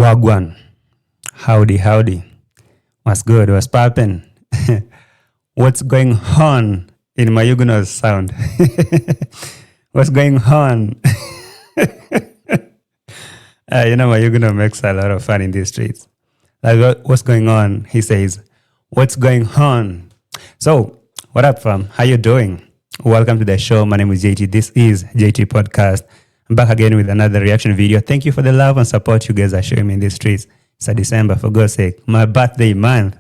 Wagwan. Howdy, howdy. What's good? What's poppin'? What's going on in my Huguenot sound? What's going on? My Huguenot makes a lot of fun in these streets. Like, what's going on? He says, what's going on? So, what up, fam? How you doing? Welcome to the show. My name is JT. This is JT Podcast. I'm back again with another reaction video. Thank you for the love and support you guys are showing me in the streets. It's a December, for God's sake. My birthday month.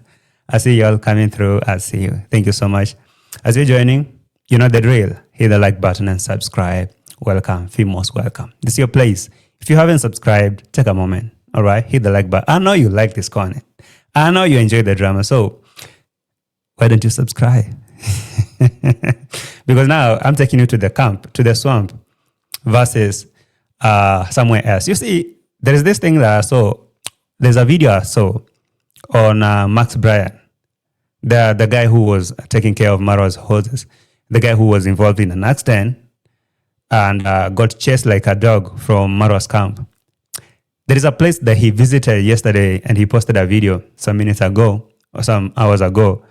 I see you all coming through. I see you. Thank you so much. As you're joining, you know the drill. Hit the like button and subscribe. Welcome. Feel most welcome. This is your place. If you haven't subscribed, take a moment. All right? Hit the like button. I know you like this content. I know you enjoy the drama. So why don't you subscribe? Because now I'm taking you to the camp, to the swamp, versus somewhere else. You see, there is this thing that I saw. There's a video I saw on Max Bryan, the guy who was taking care of Marwa's horses, the guy who was involved in an accident and got chased like a dog from Marwa's camp. There is a place that he visited yesterday and he posted a video some minutes ago or some hours ago.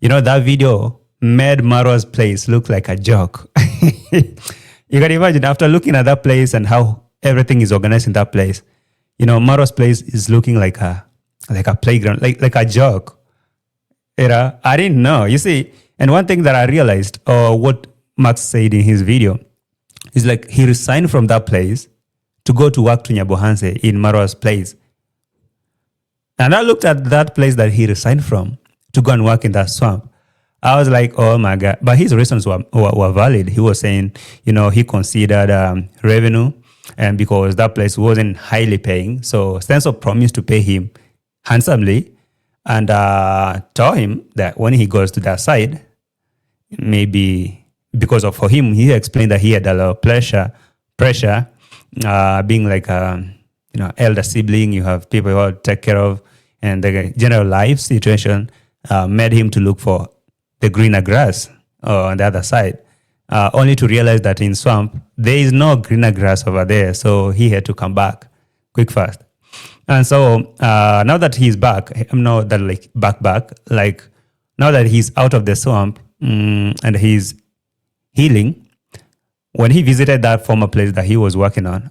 You know, that video made Marwa's place look like a joke. You can imagine after looking at that place and how everything is organized in that place, you know, Marwa's place is looking like a playground, like a joke. I didn't know. You see, and one thing that I realized, or what Max said in his video, is like he resigned from that place to go to work to Nyabohanse in Marwa's place. And I looked at that place that he resigned from to go and work in that swamp. I was like, oh my God. But his reasons were valid. He was saying, you know, he considered revenue, and because that place wasn't highly paying. So Stencil promised to pay him handsomely and told him that when he goes to that side, maybe because of for him, he explained that he had a lot of pressure, being like elder sibling, you have people who take care of, and the general life situation made him to look for the greener grass on the other side, only to realize that in swamp, there is no greener grass over there. So he had to come back quick, fast. And so now that he's back, I'm not that like now that he's out of the swamp and he's healing, when he visited that former place that he was working at,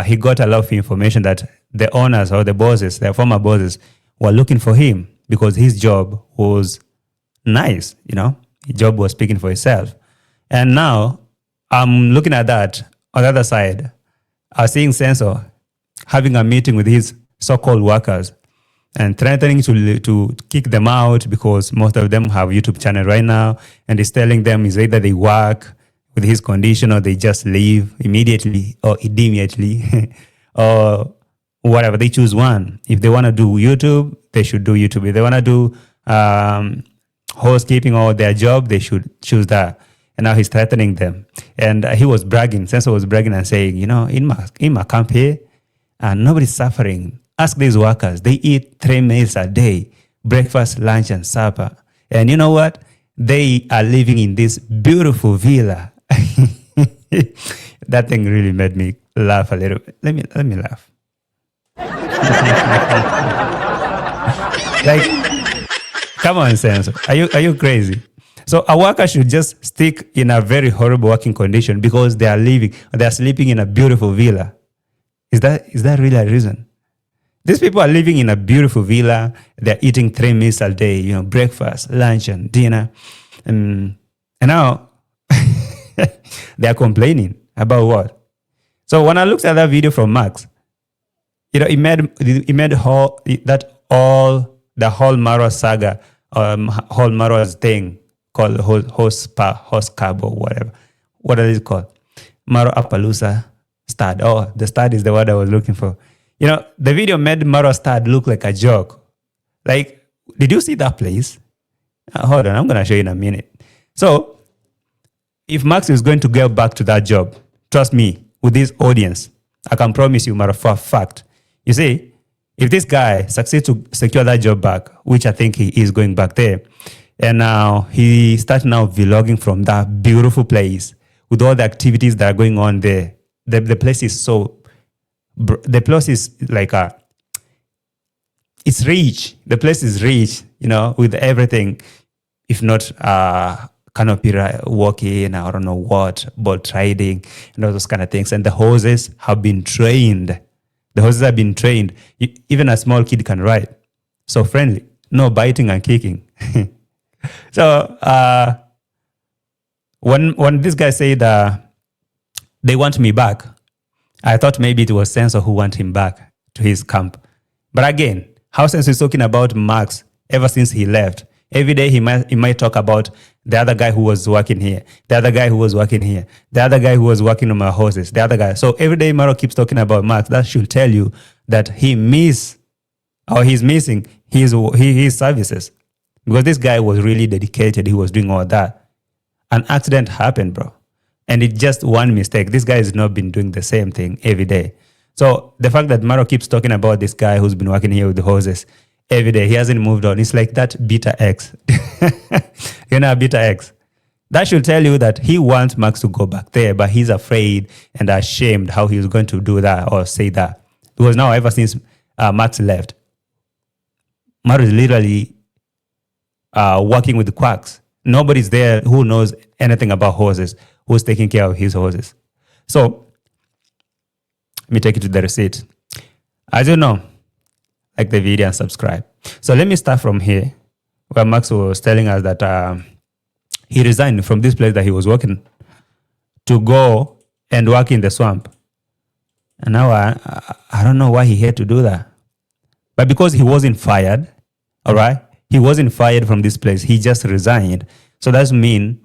he got a lot of information that the owners or the bosses, their former bosses, were looking for him because his job was nice, you know, his job was speaking for itself. And now I'm looking at that on the other side, I'm seeing Sensor having a meeting with his so-called workers and threatening to kick them out because most of them have YouTube channel right now, and he's telling them is either they work with his condition or they just leave immediately or immediately or whatever. They choose one. If they want to do YouTube, they should do YouTube. If they want to do housekeeping or their job, they should choose that. And now he's threatening them. And he was bragging. Sensor was bragging and saying, you know, in my camp here, nobody's suffering. Ask these workers. They eat 3 meals a day, breakfast, lunch, and supper. And you know what? They are living in this beautiful villa. That thing really made me laugh a little bit. Let me laugh. Like, come on, Sensor. Are you crazy? So a worker should just stick in a very horrible working condition because they are sleeping in a beautiful villa. Is that really a reason? These people are living in a beautiful villa. They're eating 3 meals a day, you know, breakfast, lunch, and dinner. And now they are complaining about what? So when I looked at that video from Max, you know, it made the whole Marwa saga, whole Marwa's thing called host cab or whatever. What is it called? Marwa Appaloosa stud. Oh, the stud is the word I was looking for. You know, the video made Marwa stud look like a joke. Like, did you see that place? Hold on, I'm going to show you in a minute. So, if Max is going to get back to that job, trust me, with this audience, I can promise you, matter of fact, you see, if this guy succeeds to secure that job back, which I think he is going back there, and now he starts now vlogging from that beautiful place with all the activities that are going on there. The place is so the place is like it's rich. The place is rich, with everything. If not canopy walking, I don't know what, boat riding, and all those kind of things. And the horses have been trained. The horses have been trained. Even a small kid can ride. So friendly. No biting and kicking. So when this guy said they want me back, I thought maybe it was Sensor who want him back to his camp. But again, how Sensor is talking about Max ever since he left. Every day he might talk about the other guy who was working here, the other guy who was working here, the other guy who was working on my horses, the other guy. So every day Marwa keeps talking about Max. That should tell you that he's missing his services. Because this guy was really dedicated. He was doing all that. An accident happened, bro. And it's just one mistake. This guy has not been doing the same thing every day. So the fact that Marwa keeps talking about this guy who's been working here with the horses every day, he hasn't moved on. It's like that bitter ex. Bitter ex. That should tell you that he wants Max to go back there, but he's afraid and ashamed how he's going to do that or say that. Because now, ever since Max left, Marwa is literally working with the quacks. Nobody's there who knows anything about horses, who's taking care of his horses. So, let me take you to the receipt. As you know, like the video and subscribe. So let me start from here, where Max was telling us that he resigned from this place that he was working to go and work in the swamp. And now I don't know why he had to do that. But because he wasn't fired, all right? He wasn't fired from this place. He just resigned. So that means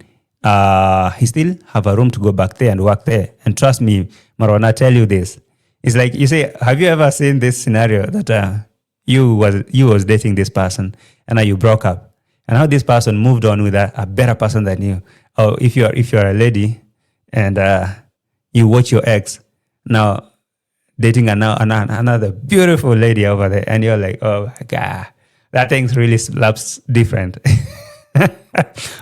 he still have a room to go back there and work there. And trust me, Marwa, I tell you this. It's like, you say, have you ever seen this scenario that you was dating this person and now you broke up, and now this person moved on with a better person than you? Or if you're a lady and you watch your ex now dating another beautiful lady over there, and you're like, oh my God, that thing really slaps different.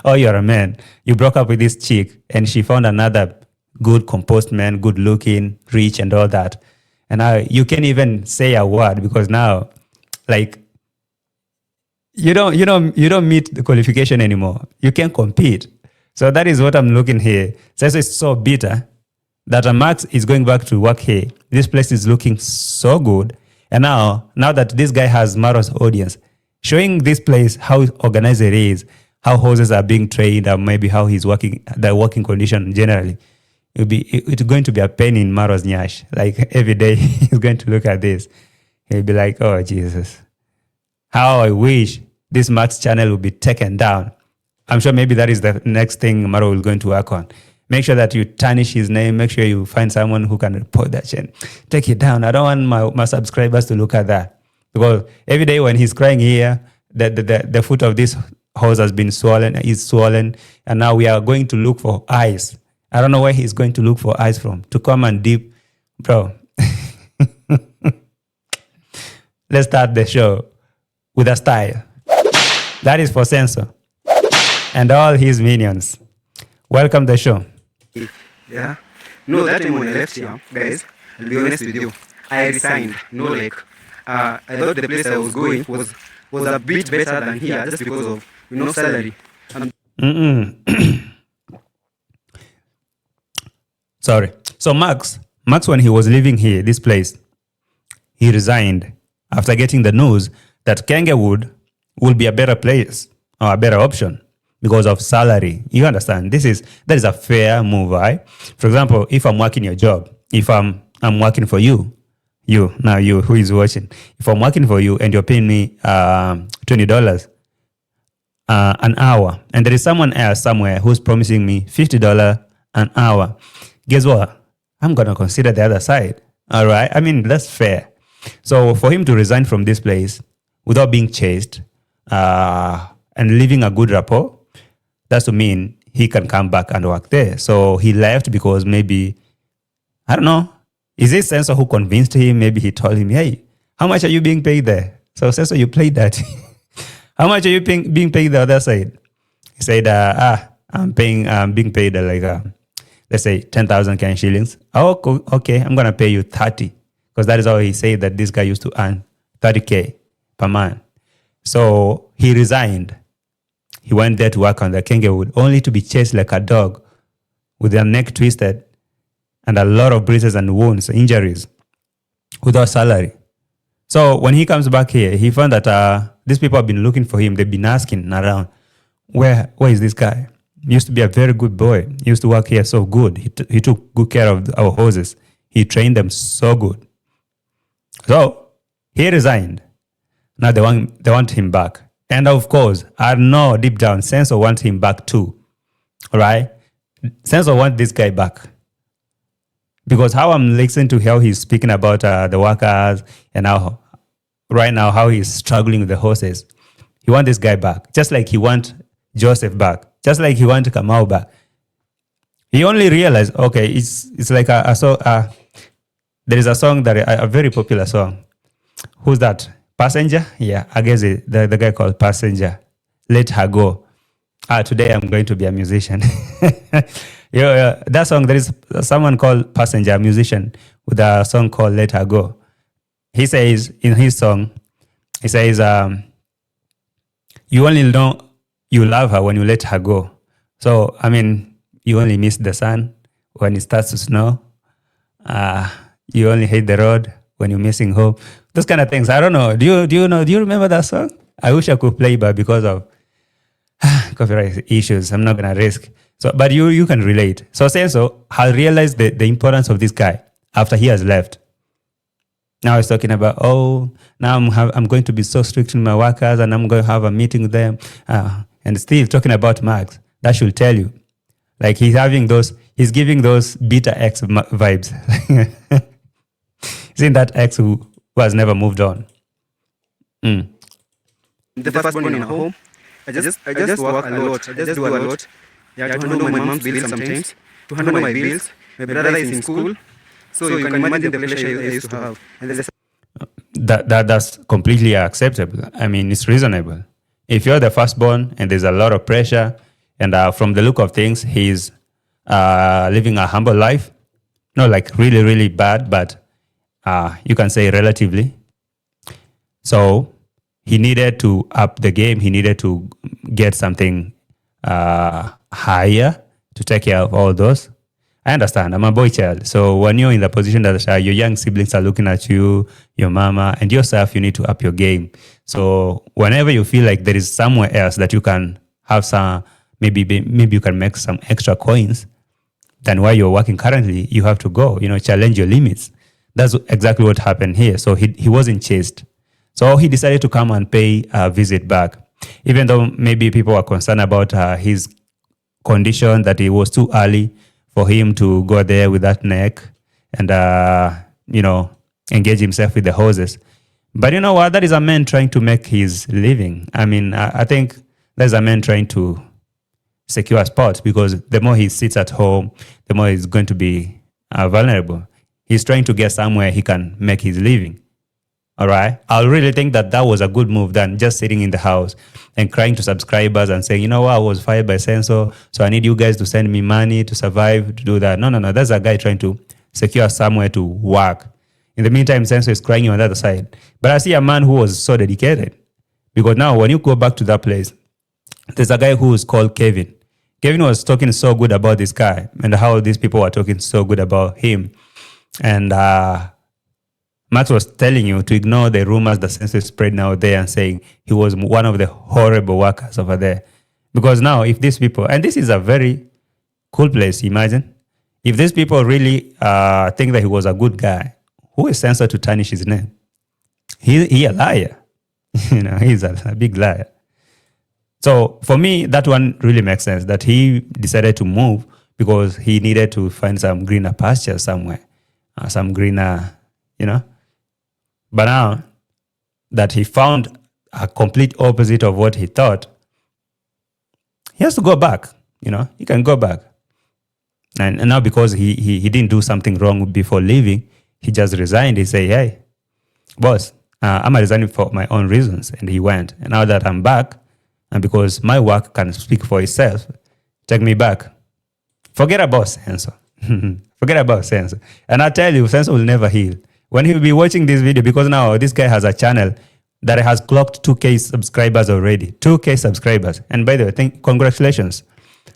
Or you're a man, you broke up with this chick and she found another good composed man, good looking, rich and all that. And now you can't even say a word because now, like, you don't meet the qualification anymore. You can't compete. So that is what I'm looking here. So it's so bitter that Max is going back to work here. This place is looking so good. And now that this guy has Marwa's audience, showing this place how organized it is, how horses are being trained, or maybe how he's working, the working condition generally, it's going to be a pain in Marwa's nyash. Like every day he's going to look at this. He'll be like, oh, Jesus, how I wish this Max channel will be taken down. I'm sure maybe that is the next thing Marwa is going to work on. Make sure that you tarnish his name. Make sure you find someone who can report that shit. Take it down. I don't want my subscribers to look at that. Because every day when he's crying here, the foot of this horse has been swollen, is swollen, and now we are going to look for eyes. I don't know where he's going to look for eyes from to come and dip. Bro, let's start the show with a style. That is for Sensor and all his minions. Welcome to the show. Yeah. No, that time when I left here, guys, I'll be honest with you, I resigned. I thought the place I was going was a bit better than here just because of, salary. Sorry. So Max, when he was living here, this place, he resigned after getting the news that Kengewood will be a better place or a better option because of salary. You understand? That is a fair move, right? For example, if I'm working your job, if I'm working for you who is watching, if I'm working for you and you're paying me $20 an hour, and there is someone else somewhere who's promising me $50 an hour, guess what? I'm going to consider the other side. All right? I mean, that's fair. So for him to resign from this place without being chased and leaving a good rapport, that's to mean he can come back and work there. So he left because maybe, I don't know, is it Sensor who convinced him? Maybe he told him, hey, how much are you being paid there? So Sensor, you played that. How much are you being paid the other side? He said, I'm being paid like, let's say 10,000 Kenyan shillings. Oh, okay, I'm going to pay you 30 because that is how he said that this guy used to earn 30K per month. So he resigned. He went there to work on the Kengewood, only to be chased like a dog with their neck twisted and a lot of bruises and wounds, injuries, without salary. So when he comes back here, he found that these people have been looking for him. They've been asking around, where is this guy? He used to be a very good boy. He used to work here so good. He took good care of our horses. He trained them so good. So he resigned. Now they want him back. And of course, I know deep down, Senso wants him back too. All right? Senso wants this guy back. Because how I'm listening to how he's speaking about the workers and how right now how he's struggling with the horses, he wants this guy back. Just like he wants Joseph back. Just like he wants Kamau back. He only realized, okay, it's like there is a song that a very popular song. Who's that? Passenger? Yeah, I guess the guy called Passenger. Let her go. Today I'm going to be a musician. Yeah, that song, there is someone called Passenger, a musician, with a song called Let Her Go. He says in his song, he says, you only know you love her when you let her go. So, I mean, you only miss the sun when it starts to snow. You only hate the road when you're missing home. Those kind of things. I don't know. Do you remember that song? I wish I could play, but because of copyright issues, I'm not going to risk. So, but you can relate. So Senso has realized the importance of this guy after he has left. Now he's talking about, now I'm going to be so strict with my workers and I'm going to have a meeting with them. And still talking about Max. That should tell you. Like he's giving those bitter ex vibes. He's in that ex who has never moved on. The firstborn in a home. I just work a lot. I just do a lot. Yeah, to handle my mom's bills sometimes. To handle my bills. My brother is in school. So you can imagine the pressure I used to have. And that's completely acceptable. I mean, it's reasonable. If you're the firstborn and there's a lot of pressure, and from the look of things, he's living a humble life. Not like really, really bad, but you can say relatively. So he needed to up the game. He needed to get something higher to take care of all those. I understand. I'm a boy child. So when you're in the position that your young siblings are looking at you, your mama, and yourself, you need to up your game. So whenever you feel like there is somewhere else that you can have some, maybe you can make some extra coins than where you're working currently, you have to go, challenge your limits. That's exactly what happened here. So he wasn't chased. So he decided to come and pay a visit back. Even though maybe people were concerned about his condition, that it was too early for him to go there with that neck and, engage himself with the horses. But you know what? That is a man trying to make his living. I mean, I think there's a man trying to secure a spot, because the more he sits at home, the more he's going to be vulnerable. He's trying to get somewhere he can make his living. All right. I really think that was a good move than just sitting in the house and crying to subscribers and saying, you know what, I was fired by Senso, so I need you guys to send me money to survive, to do that. No. That's a guy trying to secure somewhere to work. In the meantime, Senso is crying on the other side. But I see a man who was so dedicated. Because now when you go back to that place, there's a guy who is called Kevin. Kevin was talking so good about this guy and how these people were talking so good about him. And Max was telling you to ignore the rumors that Senso is spreading out there and saying he was one of the horrible workers over there. Because now, if these people, and this is a very cool place, imagine, if these people really think that he was a good guy, who is Senso to tarnish his name? He a liar. He's a big liar. So for me, that one really makes sense, that he decided to move because he needed to find some greener pasture somewhere, some greener, But now that he found a complete opposite of what he thought, he has to go back. He can go back. And now because he didn't do something wrong before leaving, he just resigned. He said, hey, boss, I'm resigning for my own reasons. And he went. And now that I'm back, and because my work can speak for itself, take me back. Forget about Senso. Forget about Senso. And I tell you, Senso will never heal. when he'll be watching this video, because now this guy has a channel that has clocked 2K subscribers already. 2K subscribers. And by the way, congratulations,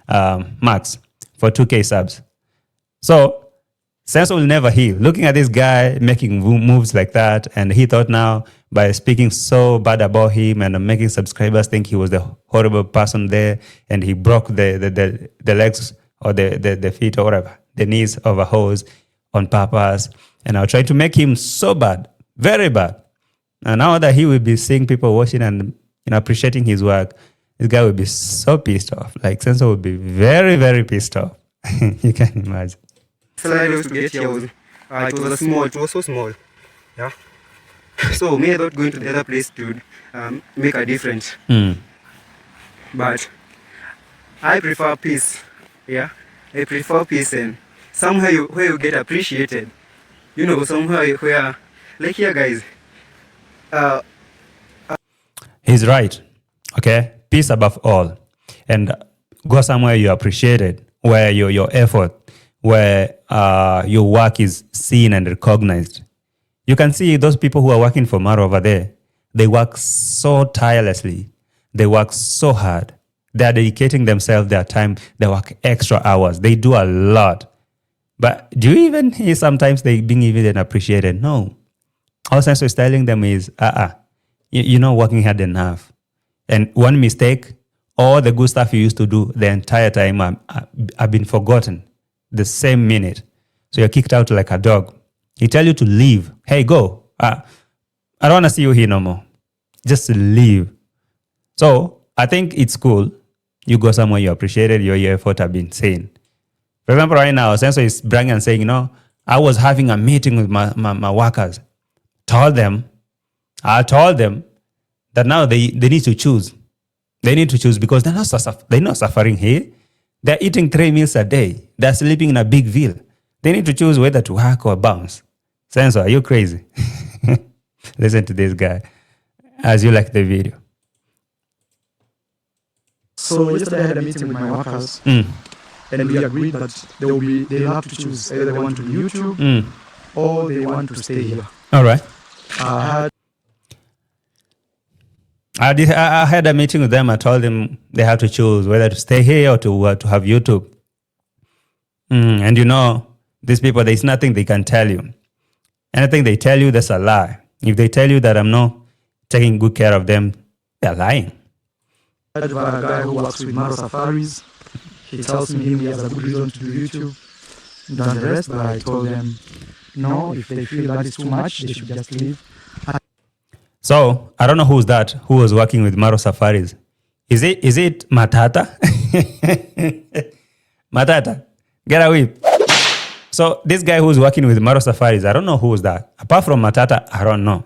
Max, for 2K subs. So Senso will never heal. Looking at this guy making moves like that, and he thought now by speaking so bad about him and making subscribers think he was the horrible person there, and he broke the legs or the feet or whatever, the knees of a hose on purpose, and I'll try to make him so bad, very bad. And now that he will be seeing people watching and appreciating his work, this guy will be so pissed off. Like Senso will be very, very pissed off. You can imagine. Salary was to get here was it was so small. Yeah. So me I thought going to the other place to make a difference. But I prefer peace. Yeah. I prefer peace and somewhere where you get appreciated. Somewhere where, like here guys. He's right. Okay. Peace above all. And go somewhere you're appreciated, where your effort, where your work is seen and recognized. You can see those people who are working for Marwa over there, they work so tirelessly. They work so hard. They are dedicating themselves, their time. They work extra hours. They do a lot. But do you even hear sometimes they being even appreciated? No. All Senso is telling them is, you're not working hard enough. And one mistake, all the good stuff you used to do the entire time have been forgotten the same minute. So you're kicked out like a dog. He tell you to leave. Hey, go. I don't want to see you here no more. Just leave. So I think it's cool. You go somewhere you appreciated, your effort have been seen. For example, right now, Senso is bragging and saying, I was having a meeting with my workers. I told them that now they need to choose. They need to choose because they're not suffering here. They're eating 3 meals a day. They're sleeping in a big villa. They need to choose whether to work or bounce. Senso, are you crazy? Listen to this guy as you like the video. So yesterday I had a meeting with my workers, and we agreed that they'll have to choose either they want to do YouTube or they want to stay here. All right. I had a meeting with them. I told them they have to choose whether to stay here or to have YouTube. And these people, there's nothing they can tell you. Anything they tell you, that's a lie. If they tell you that I'm not taking good care of them, they're lying. I have a guy who works with Marwa Safaris. He tells me he has a good reason to do YouTube than the rest, but I told them, no, if they feel that is too much, they should just leave. So I don't know who was working with Marwa Safaris. Is it Matata? Matata, get away. So this guy who's working with Marwa Safaris, I don't know who's that. Apart from Matata, I don't know.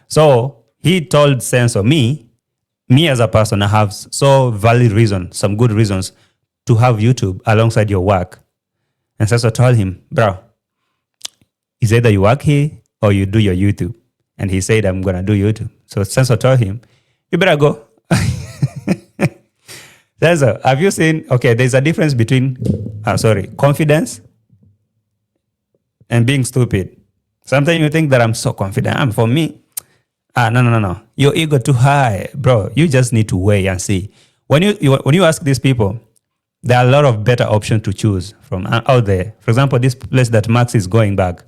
So he told Senso, me as a person, I have so valid reasons, some good reasons to have YouTube alongside your work. And Senso told him, bro, it's either you work here or you do your YouTube. And he said, I'm going to do YouTube. So Senso told him, you better go. Senso, have you seen, okay, there's a difference between, confidence and being stupid. Sometimes you think that I'm so confident. For me, no. Your ego too high, bro. You just need to wait and see. When you ask these people, there are a lot of better options to choose from out there. For example, this place that Max is going back,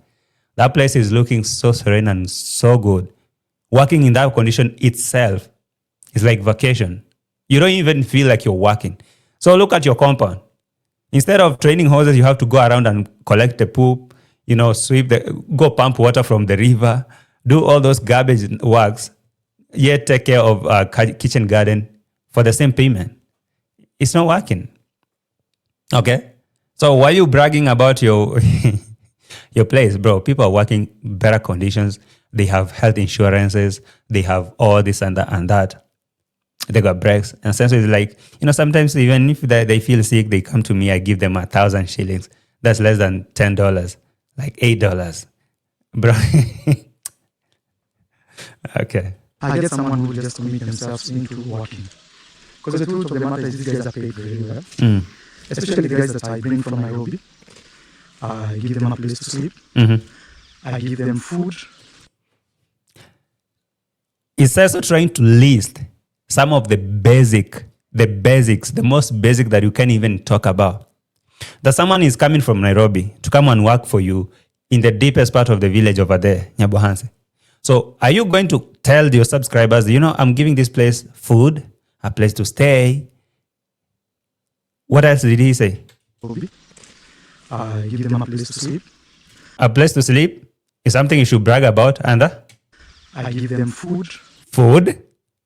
that place is looking so serene and so good. Working in that condition itself is like vacation. You don't even feel like you're working. So look at your compound. Instead of training horses, you have to go around and collect the poop, go pump water from the river, do all those garbage works, yet take care of kitchen garden for the same payment. It's not working. Okay? So why are you bragging about your your place, bro? People are working better conditions. They have health insurances. They have all this and that. They got breaks. And Senso is like, sometimes even if they feel sick, they come to me, I give them 1,000 shillings. That's less than $10, like $8. Bro. Okay. I get someone who just commit themselves into working. Because the truth of the matter is these guys are paid very well. Especially the guys that I bring from Nairobi. I give them a place to sleep. I give them food. It's also trying to list some of the basics, the most basic that you can even talk about. That someone is coming from Nairobi to come and work for you in the deepest part of the village over there, Nyabohanse. So are you going to tell your subscribers, I'm giving this place food, a place to stay? What else did he say? I give them a place to sleep. A place to sleep is something you should brag about, and I give them food. Food?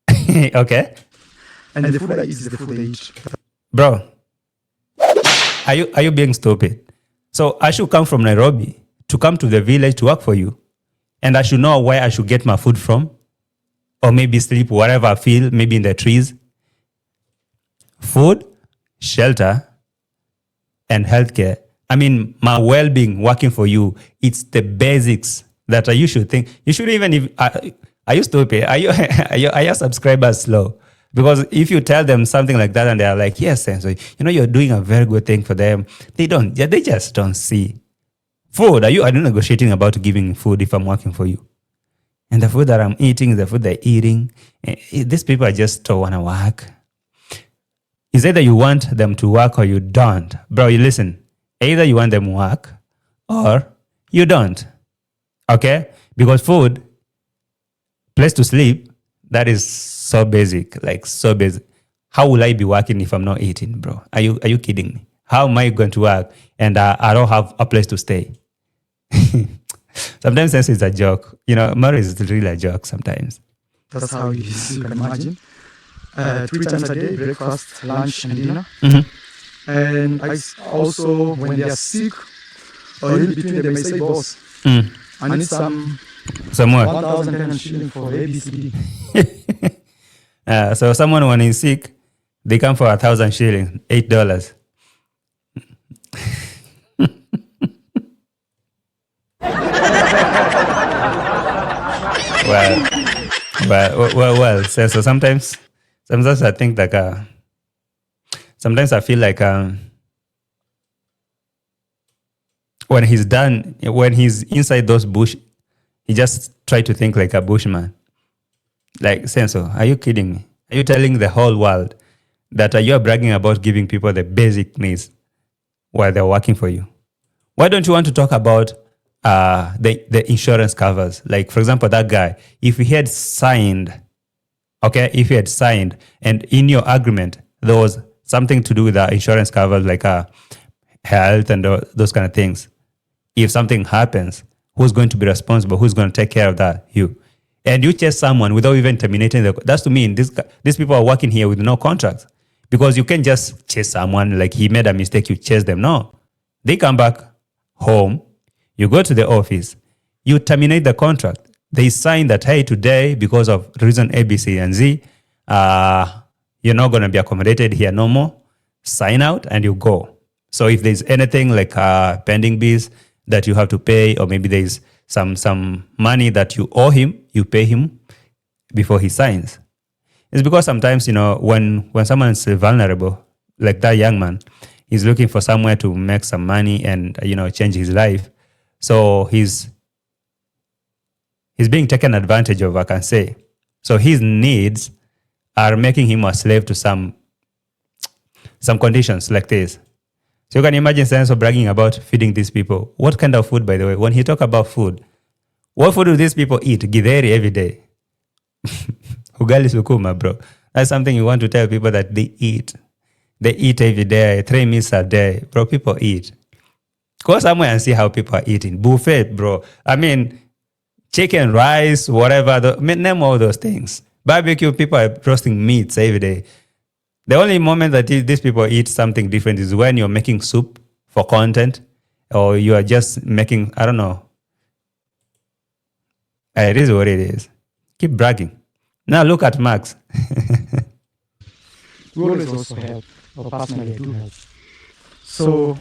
Okay. And the food I eat is the food they eat. Bro, are you being stupid? So I should come from Nairobi to come to the village to work for you, and I should know where I should get my food from, or maybe sleep wherever I feel, maybe in the trees. Food, shelter, and healthcare. I mean, my well-being working for you, it's the basics that you should think. You should even, are you stupid? Are your subscribers slow? Because if you tell them something like that and they're like, yes, and so, you're doing a very good thing for them, they just don't see. Food, are you negotiating about giving food if I'm working for you? And the food that I'm eating is the food they're eating. These people just don't want to work. It's either you want them to work or you don't. Bro, you listen. Either you want them to work or you don't. Okay? Because food, place to sleep, that is so basic. Like so basic. How will I be working if I'm not eating, bro? Are you kidding me? How am I going to work and I don't have a place to stay? Sometimes it's a joke. Marwa is really a joke sometimes. That's how it is, you can imagine. 3 times a day, breakfast, lunch, and dinner. Mm-hmm. And I also, when they are sick, or in between, they may say, boss, I need some more. 1,000 shilling for ABCD. So someone when he's sick, they come for 1,000 shillings, $8. Well. So sometimes I think like sometimes I feel like when he's inside those bush, he just try to think like a bushman. Like, Senso, are you kidding me? Are you telling the whole world that you are bragging about giving people the basic needs while they're working for you? Why don't you want to talk about the insurance covers? Like, for example, that guy, if he had signed, and in your agreement, there was something to do with the insurance covers, like health and those kind of things. If something happens, who's going to be responsible? Who's going to take care of that? You. And you chase someone without even terminating that's to mean these people are working here with no contracts. Because you can't just chase someone like he made a mistake, you chase them. No. They come back home, you go to the office, you terminate the contract. They sign that, hey, today, because of reason A, B, C, and Z, you're not going to be accommodated here no more. Sign out and you go. So if there's anything like pending bills that you have to pay, or maybe there's some money that you owe him, you pay him before he signs. It's because sometimes, when someone is vulnerable, like that young man, he's looking for somewhere to make some money and, change his life. So he's being taken advantage of, I can say. So his needs are making him a slave to some conditions like this. So you can imagine Senso bragging about feeding these people. What kind of food, by the way? When he talk about food, what food do these people eat? Githeri every day. Ugali sukuma, bro. That's something you want to tell people that they eat. They eat every day, 3 meals a day. Bro, people eat. Go somewhere and see how people are eating. Buffet, bro. I mean, chicken, rice, whatever. Name all those things. Barbecue, people are roasting meats every day. The only moment that these people eat something different is when you're making soup for content, or you are just making, I don't know. It is what it is. Keep bragging. Now look at Max. We always also help, or personally I do help. So,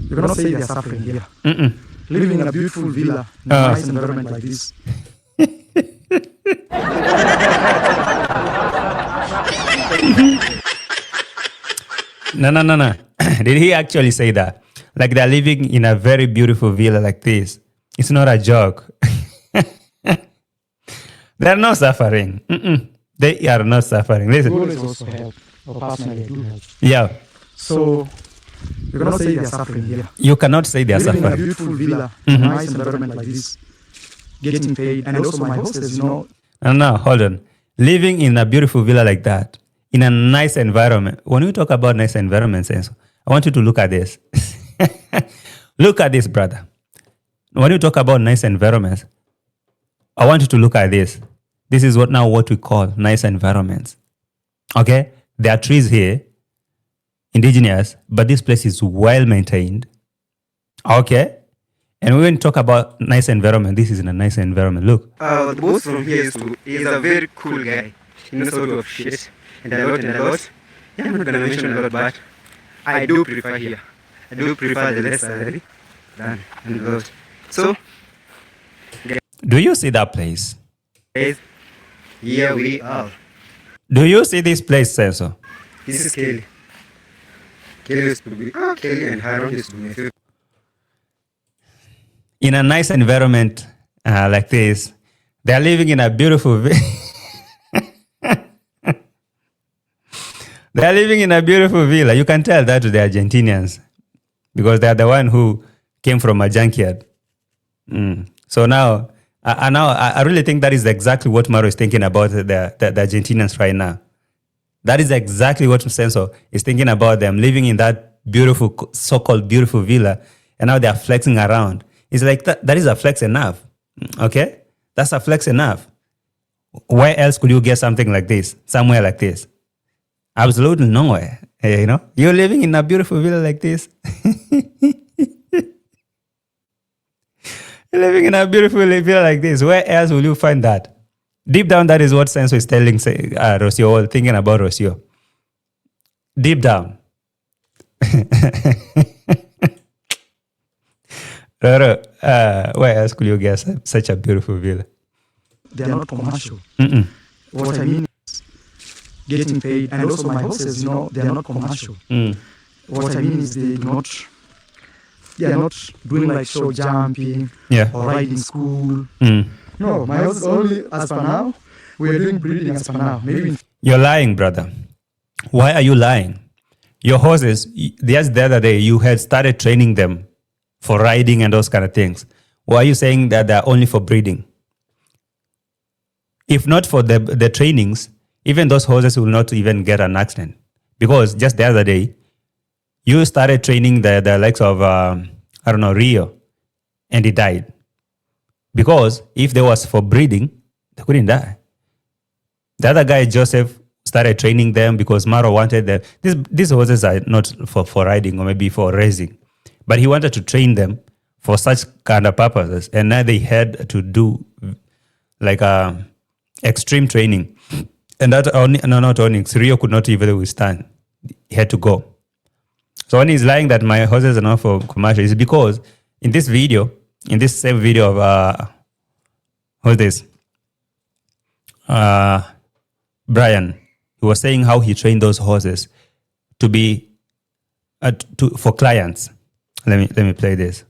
you cannot say they are suffering here. Living in a beautiful villa, in a nice environment like this. No. Did he actually say that? Like they're living in a very beautiful villa like this. It's not a joke. They're not suffering. They are not suffering. Listen. Goal is also help. Or personally, I do help. Yeah. So you cannot say they're suffering here. You cannot say they are Living in a suffering. beautiful villa, a nice environment like this, getting paid, and also my hostess, No, hold on. Living in a beautiful villa like that, in a nice environment. When we talk about nice environment, Senso, I want you to look at this. Look at this, brother. When you talk about nice environments, I want you to look at this. This is what we call nice environments. Okay? There are trees here, indigenous, but this place is well maintained. Okay? And when we talk about nice environment, this is in a nice environment. Look. The boss from here is a very cool guy. He knows how to appreciate and a lot. Yeah, I'm not gonna mention a lot, but I do prefer here. I do prefer the less salary than a lot. So, Do you see that place? guys, here we are. Do you see this place, Senso? This is Kelly. Kelly used to be Kelly and Harold used to be my favorite. In a nice environment like this, they're living in a beautiful they're living in a beautiful villa. You can tell that to the Argentinians because they're the one who came from a junkyard. So now, I really think that is exactly what Marwa is thinking about the Argentinians right now. That is exactly what Senso is thinking about them living in that beautiful, so-called beautiful villa, and now they are flexing around. It's like that is a flex enough. Okay? That's a flex enough. Where else could you get something like this? Somewhere like this? Absolutely nowhere. You're living in a beautiful villa like this. You're living in a beautiful villa like this. Where else will you find that? Deep down, that is what Senso is telling Rocio, or thinking about Rocio. Deep down. Roro, where else could you get such a beautiful villa? They are not commercial. What I mean is getting paid, and also my hostess, they are not commercial. What I mean is they are not doing like show jumping or riding school. No, my hostess only, as for now, we are doing breeding as for now. Maybe You're lying, brother. Why are you lying? Your horses, just the other day, you had started training them for riding and those kind of things. Why are you saying that they're only for breeding? If not for the trainings, even those horses will not even get an accident. Because just the other day, you started training the likes of, Rio, and he died. Because if there was for breeding, they couldn't die. The other guy, Joseph, started training them because Marwa wanted them. These horses are not for riding or maybe for racing. But he wanted to train them for such kind of purposes. And now they had to do like extreme training. And that not only, Rio could not even withstand. He had to go. So when he's lying that my horses are not for commercial, it's because in this same video of, who's this? Brian, he was saying how he trained those horses to be, for clients. Let me play this.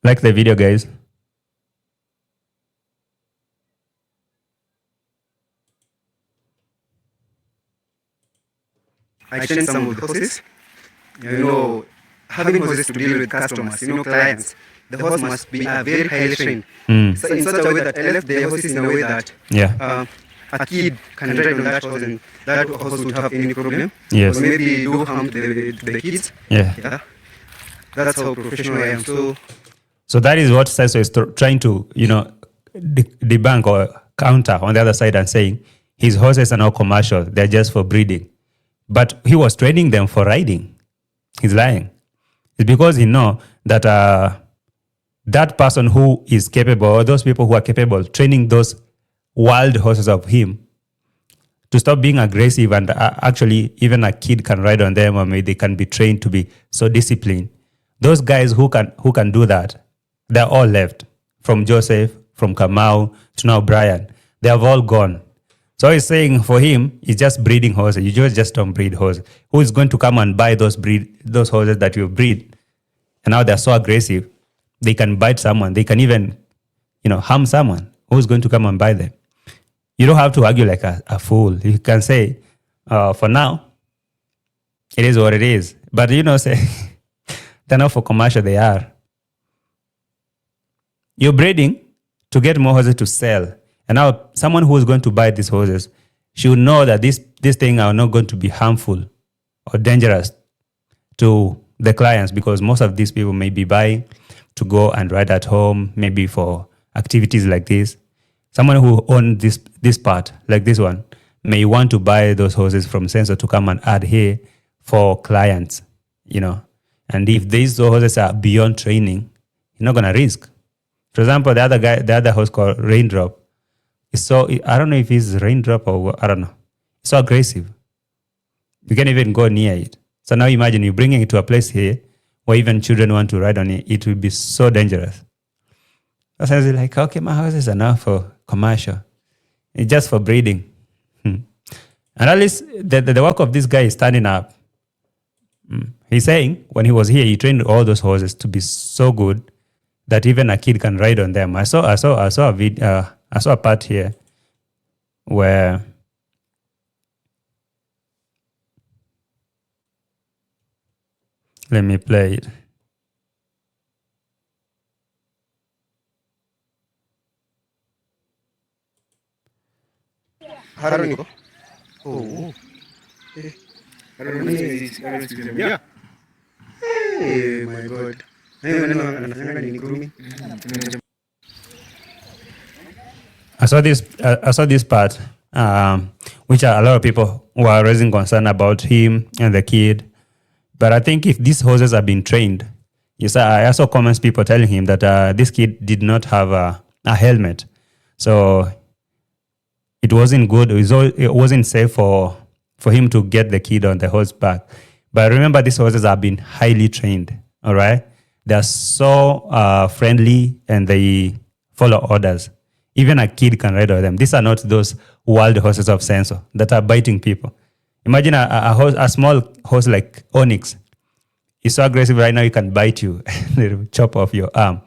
Like the video, guys. I train some of the horses. Having horses to deal with customers, clients. The horse must be very highly trained. So in such a way that I left the horses in a way that a kid can ride on that horse and that horse would have any problem. Yes. Or maybe do harm to the kids. Yeah. That's how professional I am. So that is what Senso is trying to, debunk or counter on the other side and saying his horses are not commercial. They're just for breeding. But he was training them for riding. He's lying. It's because he know that that person who is capable, or those people who are capable, training those wild horses of him to stop being aggressive, and actually even a kid can ride on them, or maybe they can be trained to be so disciplined. Those guys who can do that, they're all left. From Joseph, from Kamau to now Brian. They have all gone. So he's saying for him, he's just breeding horses. You just don't breed horses. Who is going to come and buy those horses that you breed? And now they're so aggressive. They can bite someone. They can even, harm someone. Who's going to come and buy them? You don't have to argue like a fool. You can say, for now, it is what it is. But, say, they're not for commercial, they are. You're breeding to get more horses to sell. And now someone who is going to buy these horses should know that these things are not going to be harmful or dangerous to the clients, because most of these people may be buying to go and ride at home, maybe for activities like this. Someone who owns this part, like this one, may want to buy those horses from Sensor to come and add here for clients, And if these horses are beyond training, you're not going to risk. For example, the other horse called Raindrop, I don't know if it's Raindrop or I don't know. It's so aggressive. You can't even go near it. So now imagine you bringing it to a place here where even children want to ride on it. It will be so dangerous. So I was like, okay, my horses are now for commercial. It's just for breeding. And at least the work of this guy is standing up. He's saying when he was here, he trained all those horses to be so good that even a kid can ride on them. I saw a video. I saw a part here where let me play it. Yeah. Hey, my God. I saw this part, which a lot of people were raising concern about him and the kid. But I think if these horses have been trained, I saw comments people telling him that this kid did not have a helmet, so it wasn't good. It wasn't safe for him to get the kid on the horse back. But remember, these horses have been highly trained. All right, they are so friendly and they follow orders. Even a kid can ride on them. These are not those wild horses of Sensor that are biting people. Imagine a small horse like Onyx. He's so aggressive right now, he can bite you. They will chop off your arm.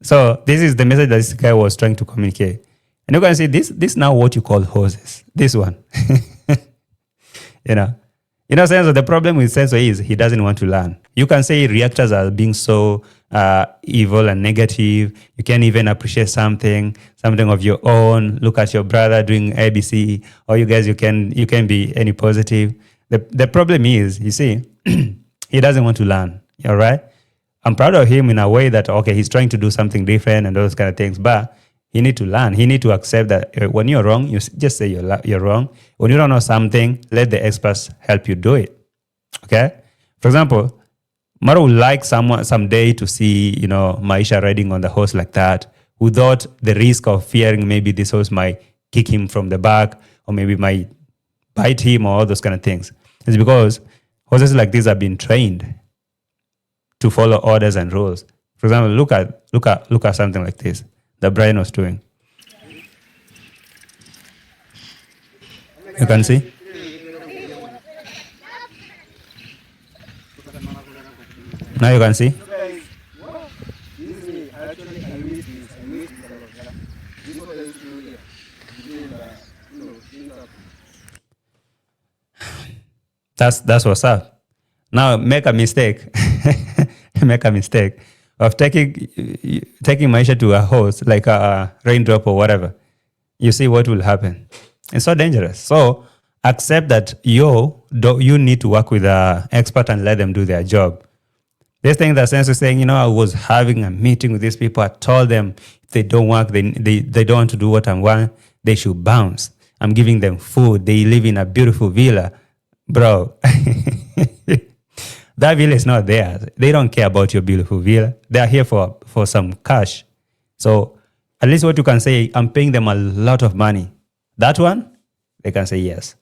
So this is the message that this guy was trying to communicate. And you can see this now what you call horses. This one. Sensor, the problem with Sensor is he doesn't want to learn. You can say reactors are being so evil and negative. You can't even appreciate something of your own. Look at your brother doing ABC. Or you guys, you can be any positive. The problem is, you see, he doesn't want to learn. All right? I'm proud of him in a way that, okay, he's trying to do something different and those kind of things. But he need to learn. He need to accept that when you're wrong, you just say you're wrong. When you don't know something, let the experts help you do it. Okay? For example, Marwa would like someday to see, Maisha riding on the horse like that without the risk of fearing maybe this horse might kick him from the back or maybe might bite him or all those kind of things. It's because horses like this have been trained to follow orders and rules. For example, look at something like this that Brian was doing. You can see? Now you can see? That's what's up. Now make a mistake. Make a mistake of taking Maisha to a horse like a Raindrop or whatever. You see what will happen. It's so dangerous. So accept that you need to work with an expert and let them do their job. This thing that Sense is saying, I was having a meeting with these people. I told them if they don't work, they don't want to do what I want, they should bounce. I'm giving them food. They live in a beautiful villa. Bro, that villa is not theirs. They don't care about your beautiful villa. They are here for some cash. So at least what you can say, I'm paying them a lot of money. That one, they can say yes.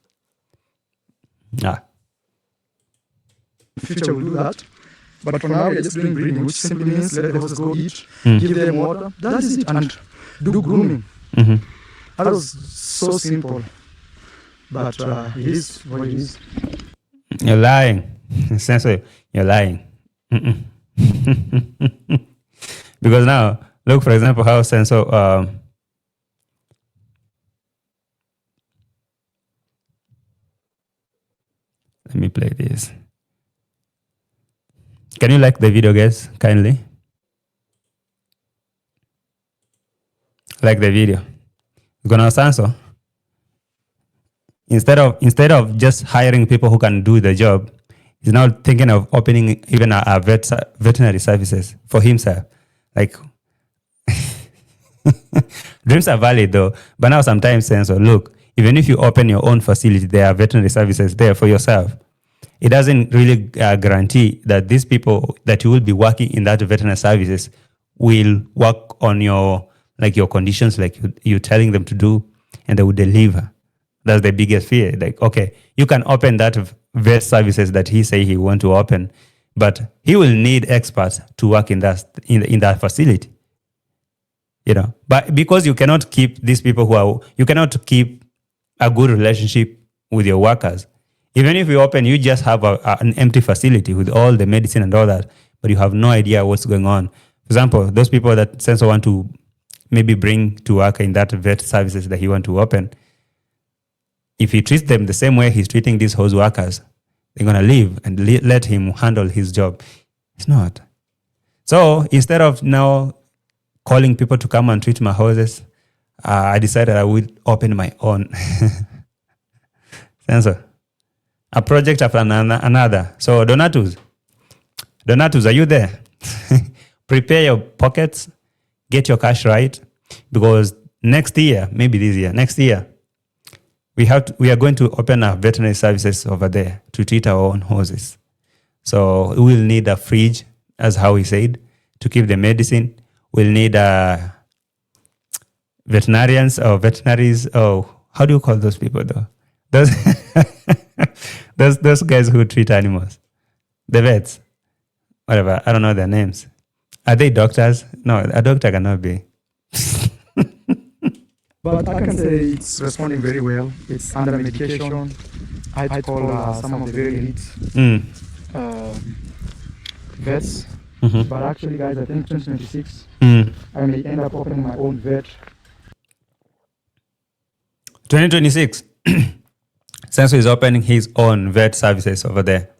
Future will do that. But for now, we are just doing breeding, which simply means let the horses go eat, give them water. That is it. And do grooming. Mm-hmm. That was so simple, but it is what it is. You're lying. Sensei, you're lying. Because now, look, for example, how Sensei, let me play this. Can you like the video, guys? Kindly. Like the video. Gonna Sanso. Instead of just hiring people who can do the job, he's now thinking of opening even a veterinary services for himself. Like, dreams are valid though, but now sometimes Sensor, look, even if you open your own facility, there are veterinary services there for yourself. It doesn't really guarantee that these people that you will be working in that veterinary services will work on your conditions, like you're telling them to do, and they will deliver. That's the biggest fear. Like, okay, you can open that vet services that he say he want to open, but he will need experts to work in that facility. You know, but because you cannot keep these people you cannot keep a good relationship with your workers. Even if you open, you just have an empty facility with all the medicine and all that, but you have no idea what's going on. For example, those people that Sensor want to maybe bring to work in that vet services that he want to open, if he treats them the same way he's treating these house workers, they're going to leave and let him handle his job. It's not. So instead of now calling people to come and treat my houses, I decided I would open my own. Sensor. A project after another. So Donatus, are you there? Prepare your pockets, get your cash right, because next year, maybe this year, next year, we are going to open our veterinary services over there to treat our own horses. So we will need a fridge, as how he said, to keep the medicine. We'll need veterinarians or veterinaries. Oh, how do you call those people though? Those guys who treat animals, the vets, whatever. I don't know their names. Are they doctors? No, a doctor cannot be. But I can say it's responding very well. It's under medication. I call some of the very elite vets. Mm-hmm. But actually, guys, I think 2026, I may end up opening my own vet. 2026, Senso is opening his own vet services over there.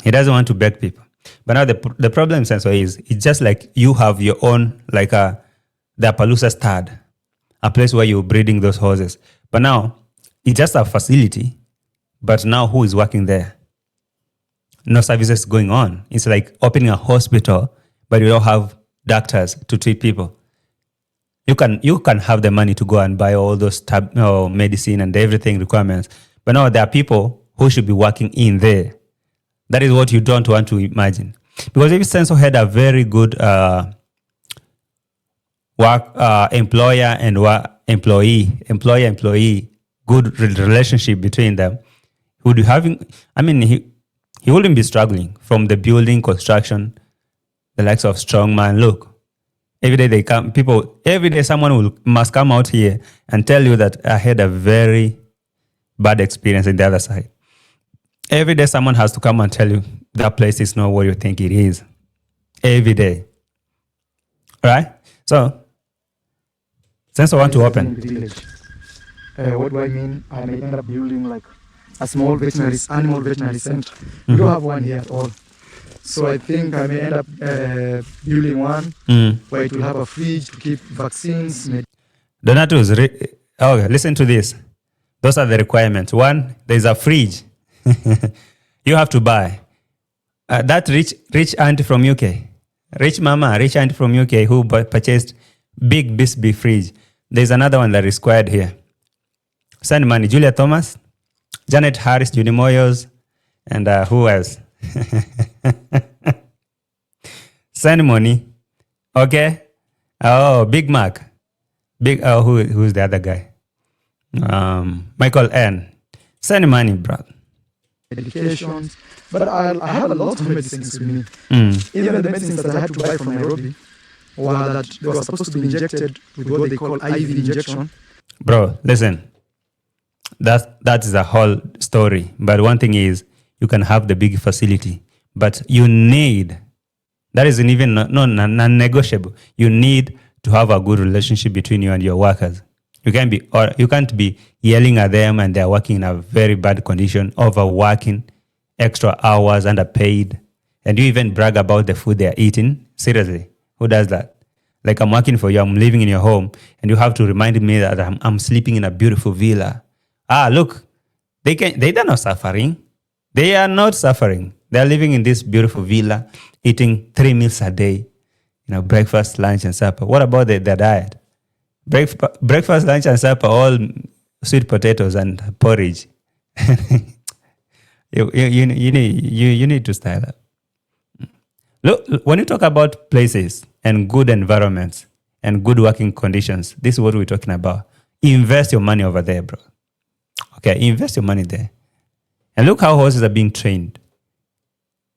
He doesn't want to beg people. But now the problem, Senso, is it's just like you have your own, like the Appaloosa stud, a place where you're breeding those horses. But now it's just a facility, but now who is working there? No services going on. It's like opening a hospital, but you don't have doctors to treat people. You can have the money to go and buy all those medicine and everything requirements. But now there are people who should be working in there. That is what you don't want to imagine. Because if Senso had a very good employer and employee, good relationship between them, he would be having, he wouldn't be struggling from the building, construction, the likes of strongman. Look, every day someone must come out here and tell you that I had a very bad experience in the other side. Every day someone has to come and tell you that place is not what you think it is. Every day. All right? So, since I want to open. What do I mean? I may end up building like a small animal veterinary center. We don't have one here at all. So I think I may end up building one where it will have a fridge to keep vaccines. Donatus, okay, listen to this. Those are the requirements. One, there's a fridge. You have to buy. That rich auntie from UK, rich auntie from UK who purchased big Bisbee fridge. There's another one that is required here. Send money. Julia Thomas, Janet Harris, Judy Moyos, and who else? Send money. Okay. Oh, Big Mac. Who's the other guy? Michael N. Send money, bro. Medications, but I have a lot of medicines with me. Even the medicines that I had to buy from Nairobi, or that they were supposed to be injected with what they call IV injection. Bro, listen. That is a whole story. But one thing is, you can have the big facility, but you need, that isn't even non-negotiable. You need to have a good relationship between you and your workers. You can't be yelling at them and they're working in a very bad condition, overworking, extra hours, underpaid, and you even brag about the food they're eating. Seriously, who does that? Like, I'm working for you, I'm living in your home, and you have to remind me that I'm sleeping in a beautiful villa. Look, they're not suffering. They are not suffering. They're living in this beautiful villa, eating 3 meals a day, breakfast, lunch, and supper. What about their diet? Breakfast, lunch, and supper, all sweet potatoes and porridge. you need to style up. Look, when you talk about places and good environments and good working conditions, this is what we're talking about. Invest your money over there, bro. Okay, invest your money there. And look how horses are being trained.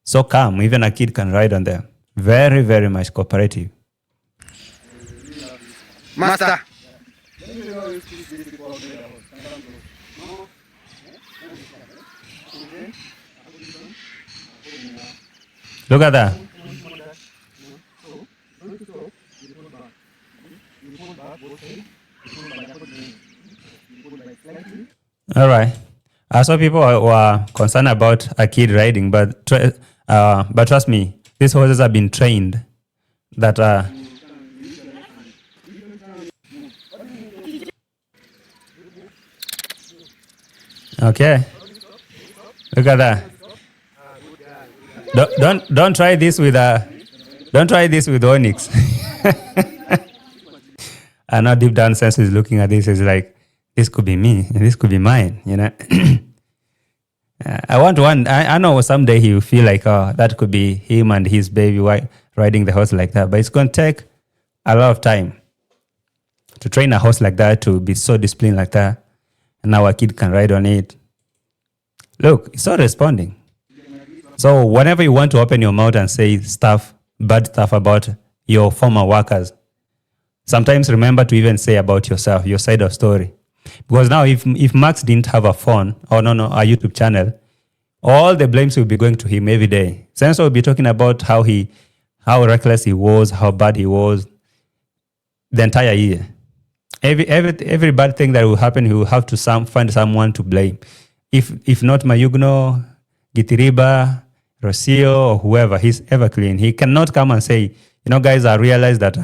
So calm, even a kid can ride on them. Very, very much cooperative. Master. Look at that. All right. I saw people were concerned about a kid riding, but trust me, these horses have been trained that okay. Look at that. Don't try this with Onyx. I know deep down sense is looking at this is like, this could be me and this could be mine, I know someday he will feel like, that could be him and his baby riding the horse like that. But it's going to take a lot of time to train a horse like that to be so disciplined like that. And now a kid can ride on it. Look, it's not responding. So whenever you want to open your mouth and say bad stuff about your former workers, sometimes remember to even say about yourself, your side of story. Because now if Max didn't have a phone or a YouTube channel, all the blames will be going to him every day. Sensor will be talking about how reckless he was, how bad he was the entire year. Every bad thing that will happen, he will have to find someone to blame. If not Mayugno, Gitiriba, Rocio, or whoever, he's ever clean. He cannot come and say, guys, I realized that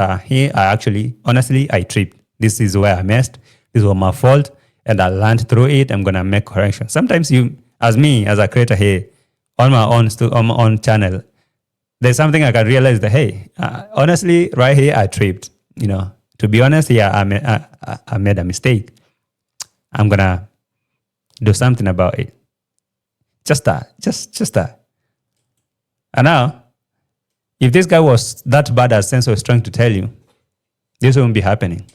honestly, I tripped. This is where I messed. This was my fault, and I learned through it. I'm gonna make correction. Sometimes as a creator here, on my own channel, there's something I can realize that, hey, honestly, right here, I tripped. To be honest, I made a mistake. I'm gonna do something about it. Just that. And now, if this guy was that bad as Senso is trying to tell you, this won't be happening.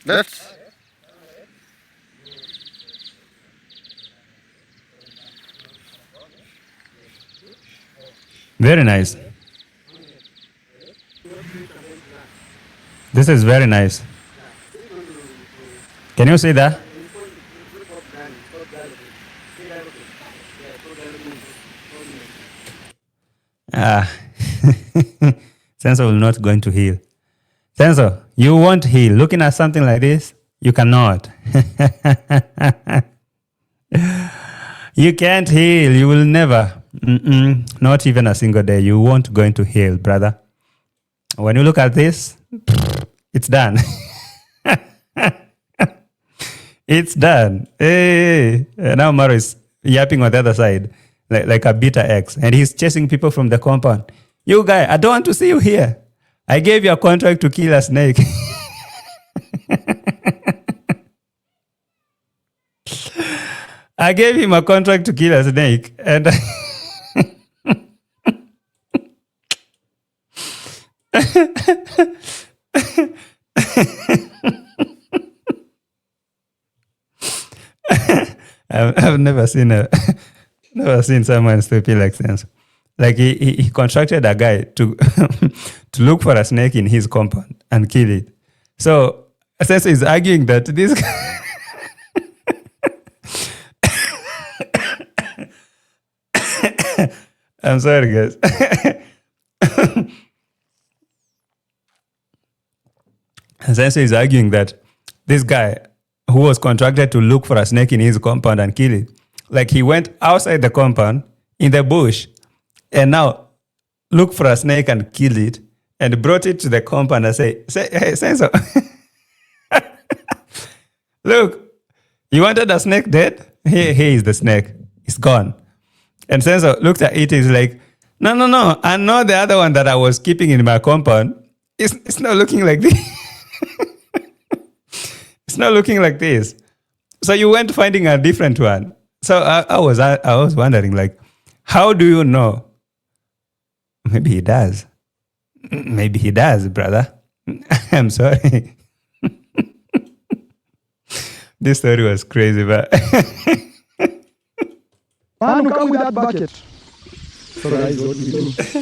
That's very nice. This is very nice. Can you see that? Sensor will not going to heal. Sensor, you won't heal. Looking at something like this, you cannot. You can't heal. You will never. Not even a single day. You won't going to heal, brother. When you look at this, it's done. It's done. Hey. Now Marwa is yapping on the other side, like a beta X, and he's chasing people from the compound. You guy, I don't want to see you here. I gave you a contract to kill a snake. I gave him a contract to kill a snake, and I've never seen never seen someone stupid like Senso. Like he contracted a guy to to look for a snake in his compound and kill it. So Senso is arguing that this I'm sorry, guys. Senso is arguing that this guy who was contracted to look for a snake in his compound and kill it, like he went outside the compound in the bush and now look for a snake and kill it and brought it to the compound and say hey, Senso, look, you wanted a snake dead? Here is the snake. It's gone. And Senso looked at it. He's like, no. I know the other one that I was keeping in my compound. It's not looking like this. It's not looking like this. So you went finding a different one. So I was wondering, like, how do you know? Maybe he does. Maybe he does, brother. I'm sorry. This story was crazy, but Man, come with that bucket. So guys, what we do? So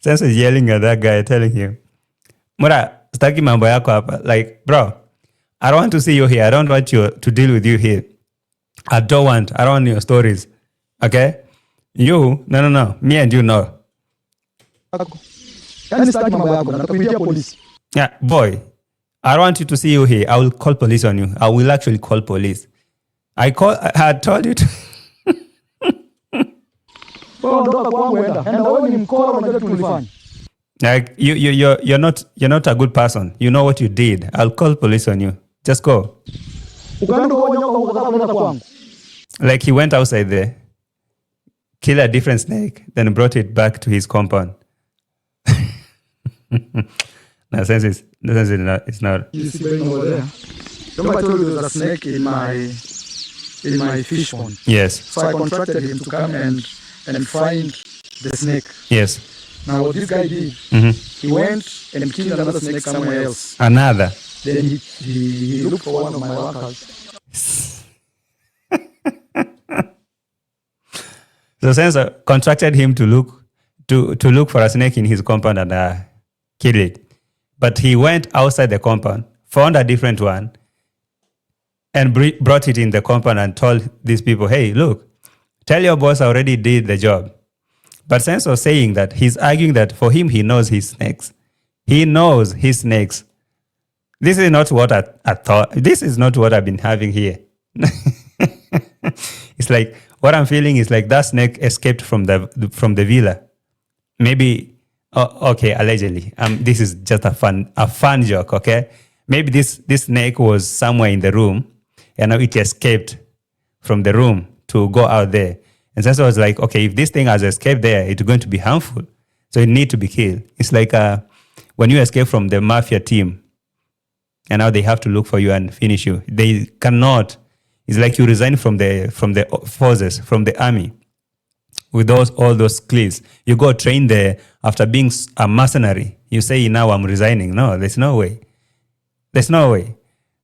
Senso is yelling at that guy, telling him, Mura, staki mambo yako hapa. Like, bro, I don't want to see you here. I don't want you to deal with you here. I don't want your stories. Okay? You, no. Me and you know. Yeah, boy, I don't want you to see you here. I will call police on you. I will actually call police. I had told you to. Like you're not a good person. You know what you did. I'll call police on you. Just go. Like he went outside there, killed a different snake, then brought it back to his compound. No, sense it's not. You see going over there. Remember I told you there's a snake in my fish pond. Yes. So I contracted him to come and find the snake. Yes. Now what this guy did, he went and killed another snake somewhere else. Another. Then he looked for one of my workers. So Senso contracted him to look for a snake in his compound and kill it. But he went outside the compound, found a different one, and brought it in the compound and told these people, hey, look, tell your boss I already did the job. But Senso was saying that he's arguing that for him, he knows his snakes. He knows his snakes. This is not what I thought. This is not what I've been having here. It's like, what I'm feeling is like that snake escaped from the villa. Maybe, okay, allegedly. This is just a fun joke, okay? Maybe this snake was somewhere in the room, and now it escaped from the room to go out there. And Senso was like, okay, if this thing has escaped there, it's going to be harmful. So it needs to be killed. It's like when you escape from the mafia team, and now they have to look for you and finish you. They cannot. It's like you resign from the forces, from the army, with all those skills. You go train there after being a mercenary. You say, now I'm resigning. No, there's no way. There's no way.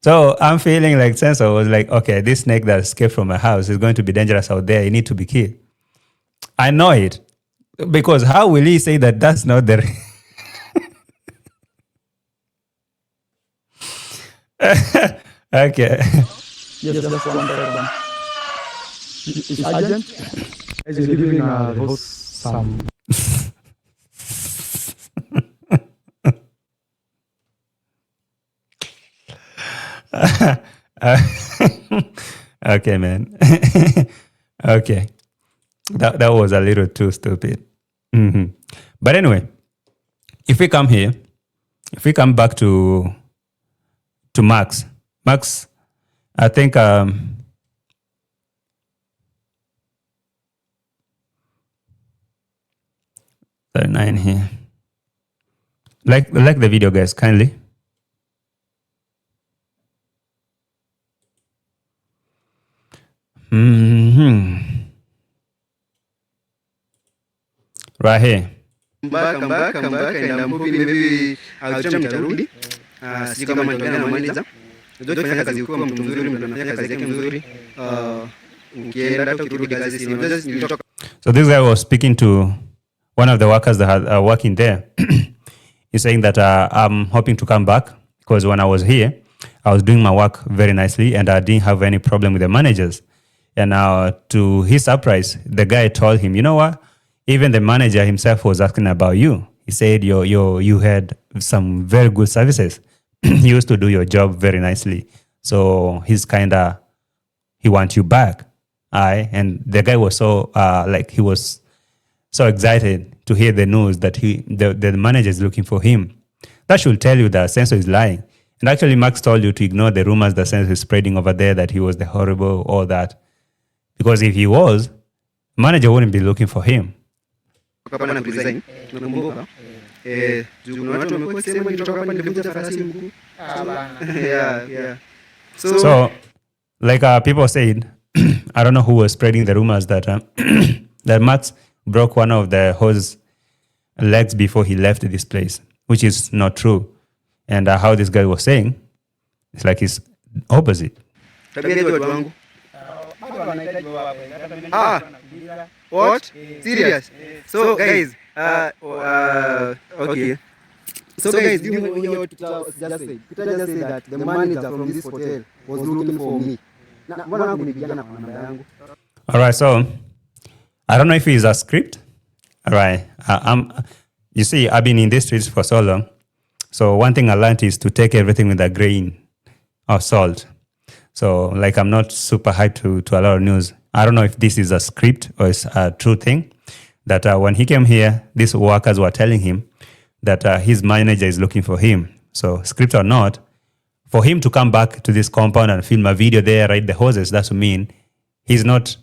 So I'm feeling like Senso was like, okay, this snake that escaped from my house is going to be dangerous out there. You need to be killed. I know it. Because how will he say that that's not the... Okay. Yes, that's one better. It's urgent. As you're giving the host some... Okay, man. Okay. That was a little too stupid. But anyway, if we come back to Max, I think 39 here. Like the video, guys, kindly. Right here. Mbaka ina mfupi maybe I'll jump nitarudi. sijui kama nitaongea na manager. Unajua kufanya kazi ukiwa mtu mzuri, mtu anafanya kazi yake mzuri, ukienda hata ukirudi kazi si unajua nilitoka. So this guy was speaking to one of the workers that are working there. He's saying that I'm hoping to come back because when I was here, I was doing my work very nicely and I didn't have any problem with the managers. And to his surprise, the guy told him, you know what? Even the manager himself was asking about you. He said you had some very good services. You used to do your job very nicely. So he wants you back. And the guy was he was so excited to hear the news that the manager is looking for him. That should tell you that Senso is lying. And actually, Max told you to ignore the rumors that Senso is spreading over there that he was the horrible, all that. Because if he was, manager wouldn't be looking for him. So, like people said, I don't know who was spreading the rumors that that Max broke one of the hose legs before he left this place, which is not true. And how this guy was saying, it's like his opposite. What? Serious? So guys, okay. So guys, you know what Peter just said? Peter just said that the manager from this hotel was looking for me. All right, so I don't know if it's a script. All right, you see, I've been in these streets for so long. So one thing I learned is to take everything with a grain of salt. So like I'm not super hyped to a lot of news. I don't know if this is a script or it's a true thing. That when he came here, these workers were telling him that his manager is looking for him. So script or not, for him to come back to this compound and film a video there, ride the horses, that's what mean he's not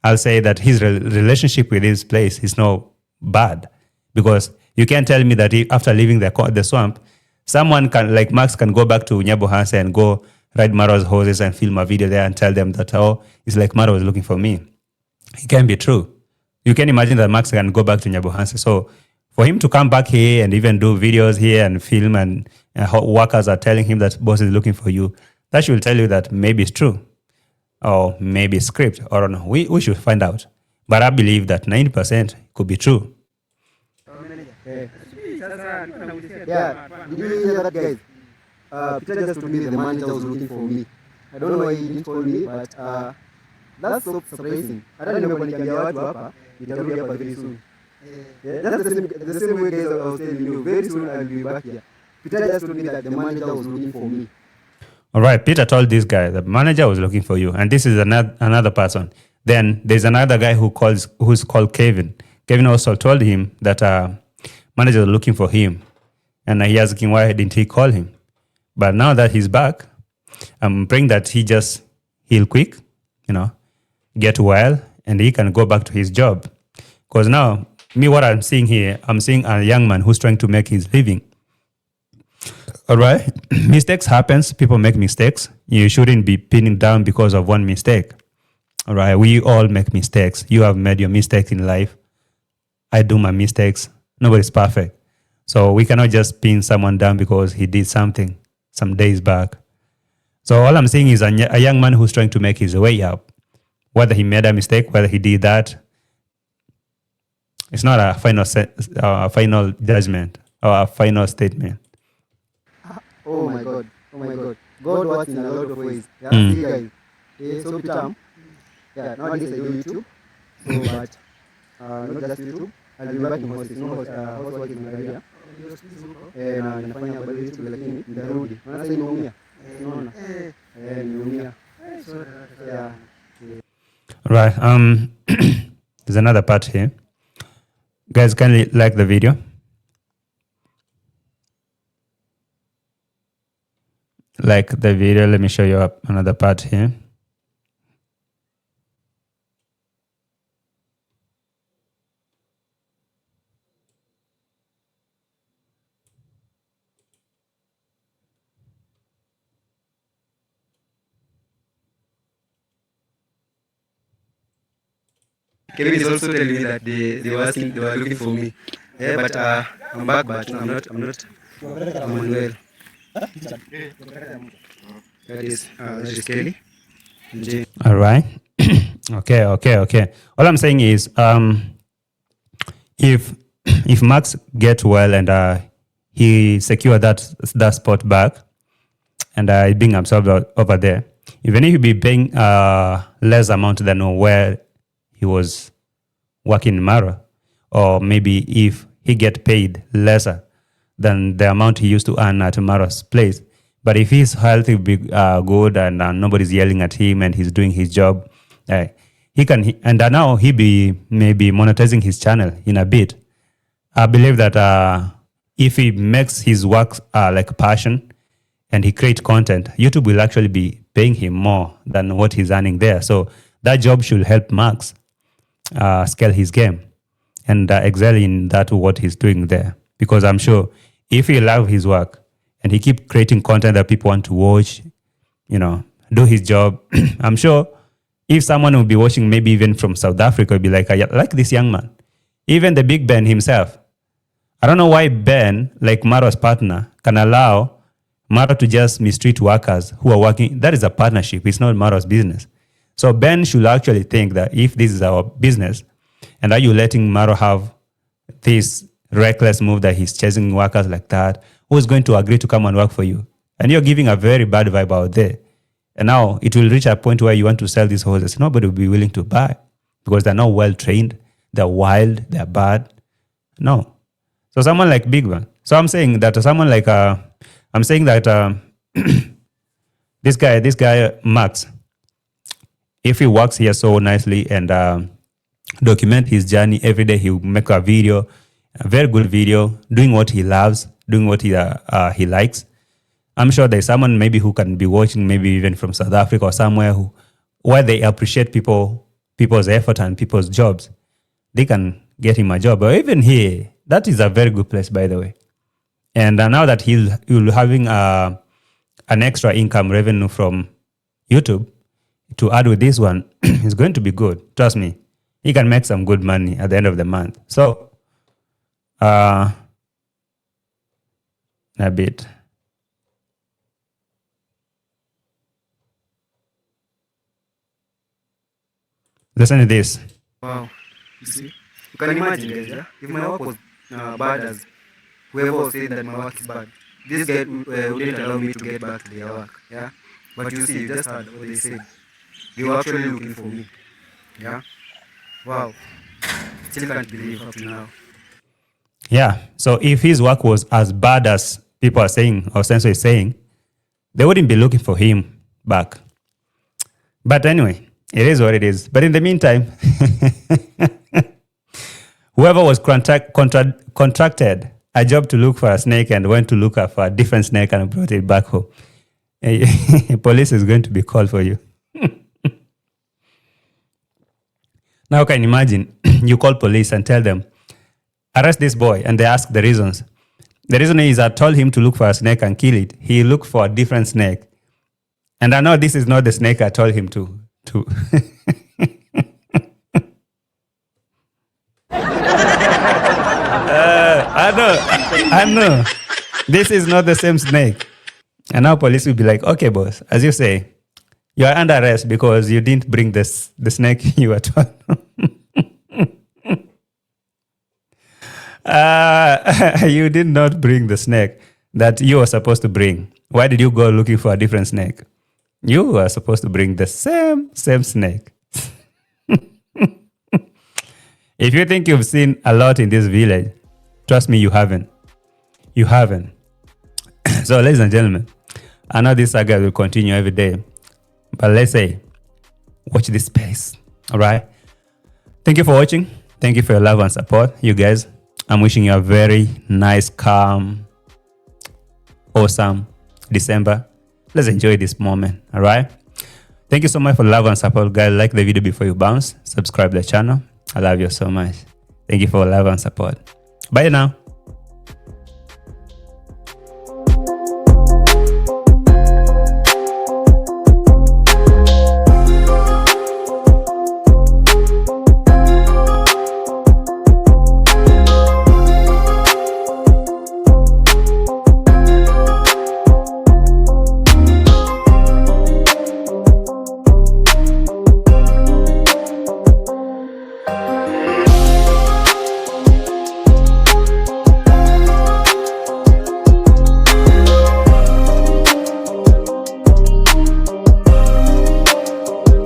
I'll say that his relationship with this place is not bad, because you can't tell me that after leaving the swamp, someone can, like Max, can go back to Nyabohanse and go ride Marwa's horses and film a video there and tell them that, oh, it's like Marwa was looking for me. It can't be true. You can imagine that Max can go back to Nyabohanse. So for him to come back here and even do videos here and film and workers are telling him that boss is looking for you, that should tell you that maybe it's true. Or maybe script, or I don't know. We should find out. But I believe that 90% could be true. Yeah, did you hear that, guys? Peter just told me the manager was looking for me. I don't know why he didn't tell me, but that's so surprising. I don't know when he can get out hapa, nitarudi hapa very soon. Yeah, that's the same way, guys, I was telling you. Very soon I'll be back here. Peter just told me that the manager was looking for me. All right, Peter told this guy the manager was looking for you, and this is another person. Then there's another guy who's called Kevin. Kevin also told him that manager was looking for him, and he asking why didn't he call him. But now that he's back, I'm praying that he just heal quick, get well, and he can go back to his job. Because now, what I'm seeing here, I'm seeing a young man who's trying to make his living. All right. Mistakes happens. People make mistakes. You shouldn't be pinning down because of one mistake. All right. We all make mistakes. You have made your mistakes in life. I do my mistakes. Nobody's perfect. So we cannot just pin someone down because he did something some days back. So all I'm saying is a young man who's trying to make his way up. Whether he made a mistake, whether he did that, it's not a final judgment or a final statement. Oh my God. God works in a lot of ways. Yeah, see, guys. So Peter, nowadays I do YouTube. So, but not just YouTube. I'll be working horses. Horse in my career. And nafanya bado YouTube, lakini ndarudi. Maana sasa nimeumia. Unaona? Nimeumia. Yeah. Right. There's another part here. Guys, can you like the video? Like the video. Let me show you another part here. Kevin is also telling me that they were looking for me. Yeah, but I'm back, but I'm not. I'm unwell. That is Kelly. All right. Okay. All I'm saying is, if if Max gets well and he secure that spot back and being absorbed over there, even if he be paying less amount than where he was working in Marwa, or maybe if he get paid lesser than the amount he used to earn at Marwa's place, but if his health will be good and nobody's yelling at him and he's doing his job, he can. And now he be maybe monetizing his channel in a bit. I believe that if he makes his work like a passion and he create content, YouTube will actually be paying him more than what he's earning there. So that job should help Max scale his game and excel in that what he's doing there. Because I'm sure if he love his work and he keep creating content that people want to watch, do his job, I'm sure if someone will be watching, maybe even from South Africa, will be like, I like this young man. Even the big Ben himself. I don't know why Ben, like Marwa's partner, can allow Marwa to just mistreat workers who are working. That is a partnership. It's not Marwa's business. So Ben should actually think that if this is our business, and are you letting Marwa have this reckless move that he's chasing workers like that, who's going to agree to come and work for you? And you're giving a very bad vibe out there. And now it will reach a point where you want to sell these horses. Nobody will be willing to buy because they're not well trained. They're wild. They're bad. No. So someone like Big One. So I'm saying that someone like, this guy, Max, if he works here so nicely and document his journey every day, he'll make a video, a very good video, doing what he loves, doing what he likes. I'm sure there's someone maybe who can be watching, maybe even from South Africa or somewhere where they appreciate people's effort and people's jobs. They can get him a job. Or even here, that is a very good place, by the way. And now that he'll having an extra income revenue from YouTube to add with this one, it's going to be good. Trust me, he can make some good money at the end of the month. So, a bit. Listen to this. Wow. You see? You can imagine, guys, yeah? If my work was bad as whoever was saying that my work is bad, this guy wouldn't allow me to get back to their work, yeah? But you see, you just heard what they said. They were actually looking for me, yeah? Wow. Still can't believe up to now. Yeah. So if his work was as bad as people are saying, or Sensor is saying, they wouldn't be looking for him back. But anyway, it is what it is. But in the meantime, whoever was contracted a job to look for a snake and went to look for a different snake and brought it back home, police is going to be called for you. Now can you imagine, you call police and tell them, arrest this boy, and they ask the reasons. The reason is I told him to look for a snake and kill it. He looked for a different snake. And I know this is not the snake I told him to. I know. This is not the same snake. And now police will be like, okay, boss, as you say, you are under arrest because you didn't bring the snake you were told. You did not bring the snake that you were supposed to bring. Why did you go looking for a different snake? You were supposed to bring the same snake. If you think you've seen a lot in this village, trust me, you haven't. You haven't. So, ladies and gentlemen, I know this saga will continue every day, but let's say, watch this space. All right. Thank you for watching. Thank you for your love and support, you guys. I'm wishing you a very nice, calm, awesome December. Let's enjoy this moment. All right. Thank you so much for love and support, guys. Like the video before you bounce. Subscribe to the channel. I love you so much. Thank you for love and support. Bye now.